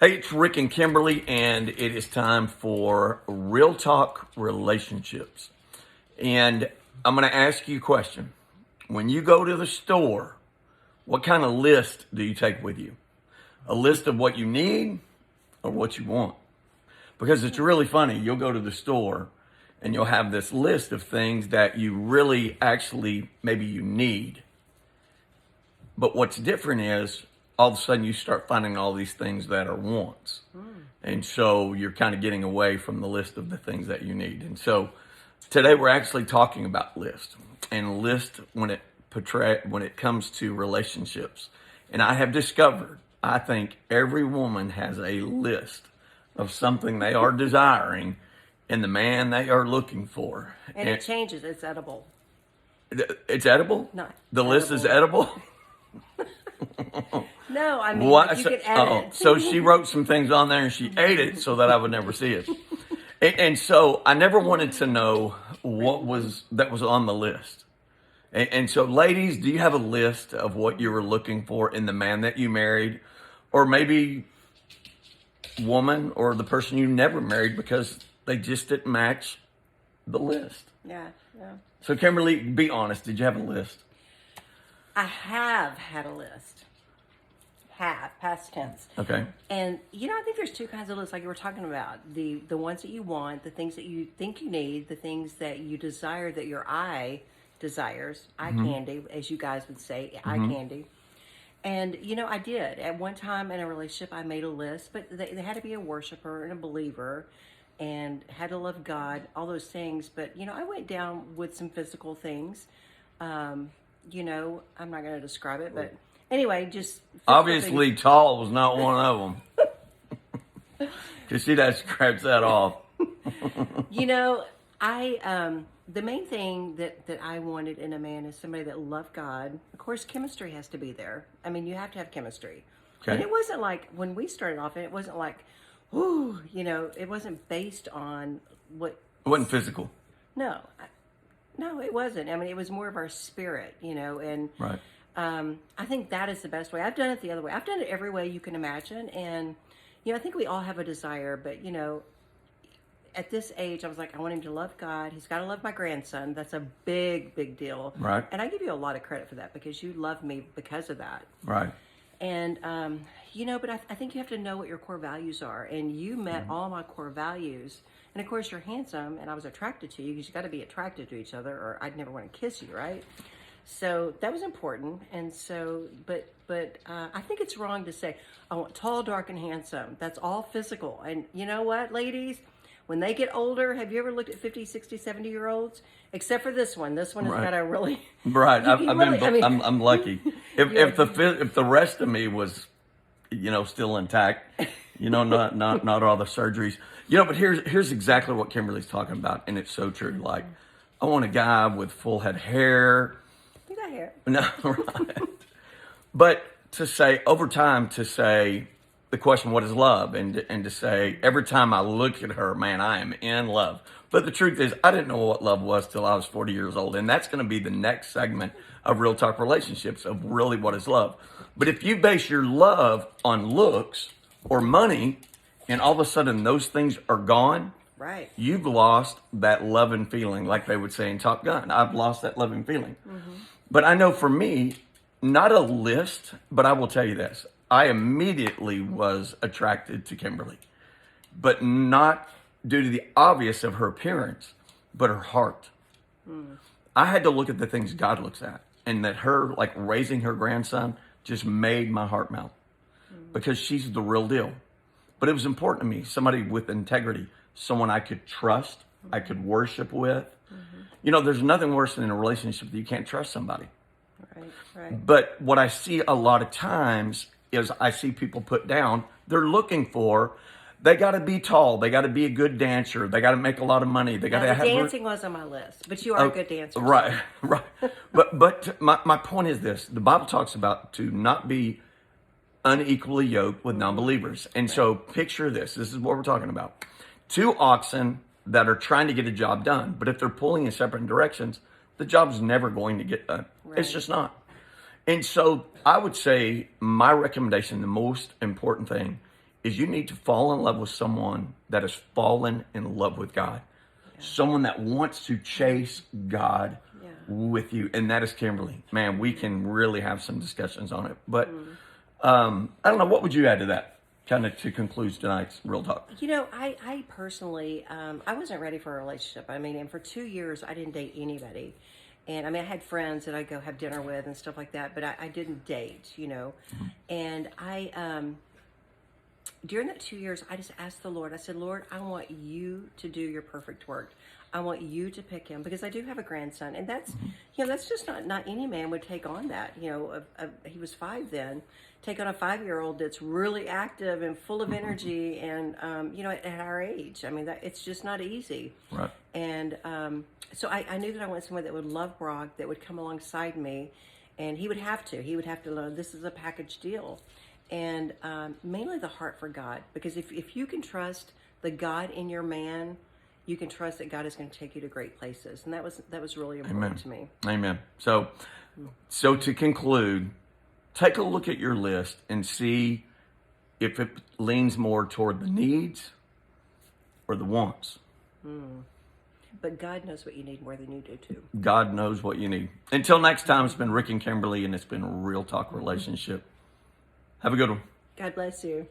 Hey, it's Rick and Kimberly, and it is time for Real Talk Relationships. And I'm going to ask you a question. When you go to the store, what kind of list do you take with you? A list of what you need or what you want? Because it's really funny. You'll go to the store and you'll have this list of things that you really actually maybe you need. But what's different is all of a sudden you start finding all these things that are wants. And so you're kind of getting away from the list of the things that you need. And so today we're actually talking about list and list when it comes to relationships. And I have discovered, I think every woman has a list of something they are desiring in the man they are looking for. And it changes. It's edible. It's edible? No. The list is edible? No, I mean, like you can edit. So she wrote some things on there and she ate it so that I would never see it. And so I never wanted to know what was on the list. And so ladies, do you have a list of what you were looking for in the man that you married? Or maybe woman or the person you never married because they just didn't match the list? Yeah. So Kimberly, be honest, did you have a list? I have had a list. Past tense. Okay. And, I think there's two kinds of lists, like you were talking about. The ones that you want, the things that you think you need, the things that you desire, that your eye desires. Eye candy, as you guys would say, eye candy. And, I did. At one time in a relationship, I made a list, but they had to be a worshiper and a believer and had to love God, all those things. But, I went down with some physical things. I'm not going to describe it, but anyway, just obviously things. Tall was not one of them. Because she does scratch that off. The main thing that I wanted in a man is somebody that loved God. Of course, chemistry has to be there. I mean, you have to have chemistry. Okay. And it wasn't like when we started off, and it wasn't like, it wasn't based on what. It wasn't physical. No, it wasn't. I mean, it was more of our spirit, and right. I think that is the best way. I've done it the other way. I've done it every way you can imagine. And, I think we all have a desire, but, at this age, I was like, I want him to love God. He's got to love my grandson. That's a big, big deal. Right. And I give you a lot of credit for that because you love me because of that. Right. And, but I think you have to know what your core values are. And you met all my core values. And of course, you're handsome, and I was attracted to you because you got to be attracted to each other, or I'd never want to kiss you, right? So that was important. And so, but I think it's wrong to say, I want tall, dark, and handsome. That's all physical. And you know what, ladies? When they get older, have you ever looked at 50, 60, 70-year-olds? Except for this one. This one has got a really... Right. I'm lucky. If the rest of me was, still intact, not all the surgeries. But here's exactly what Kimberly's talking about, and it's so true. Like, I want a guy with full head hair. You got hair. No, right. But over time, the question, what is love? And to say, every time I look at her, man, I am in love. But the truth is, I didn't know what love was till I was 40 years old. And that's going to be the next segment of Real Talk Relationships, of really what is love. But if you base your love on looks or money, and all of a sudden those things are gone, right, you've lost that love and feeling, like they would say in Top Gun. I've lost that love and feeling. But I know for me, not a list, but I will tell you this. I immediately was attracted to Kimberly, but not due to the obvious of her appearance, but her heart. I had to look at the things God looks at, and that her, like raising her grandson, just made my heart melt because she's the real deal. But it was important to me, somebody with integrity, someone I could trust, I could worship with. There's nothing worse than in a relationship that you can't trust somebody. Right. But what I see a lot of times is I see people put down, they're looking for, they got to be tall, they got to be a good dancer, they got to make a lot of money, they got to have... Dancing was on my list, but you are a good dancer. Right. But my point is this, the Bible talks about to not be unequally yoked with non-believers. And so picture this is what we're talking about. Two oxen that are trying to get a job done, but if they're pulling in separate directions, the job's never going to get done. Right. It's just not. And so I would say my recommendation, the most important thing is you need to fall in love with someone that has fallen in love with God. Someone that wants to chase God with you. And that is Kimberly. Man, we can really have some discussions on it. But I don't know, what would you add to that? Kind of to conclude tonight's Real Talk. You know, I personally, I wasn't ready for a relationship. I mean, and for 2 years, I didn't date anybody. And I mean, I had friends that I'd go have dinner with and stuff like that, but I didn't date, you know. And during that 2 years, I just asked the Lord, I said, Lord, I want you to do your perfect work. I want you to pick him, because I do have a grandson. And that's, you know, that's just not any man would take on that. You know, he was 5 then. Take on a 5-year-old that's really active and full of energy, and you know, at our age, I mean, it's just not easy. Right. And so I knew that I wanted someone that would love Brock, that would come alongside me, and he would have to learn this is a package deal, and mainly the heart for God, because if you can trust the God in your man, you can trust that God is going to take you to great places, and that was really important to me. Amen. So to conclude, take a look at your list and see if it leans more toward the needs or the wants. But God knows what you need more than you do too. God knows what you need. Until next time, it's been Rick and Kimberly, and it's been a Real Talk Relationship. Have a good one. God bless you.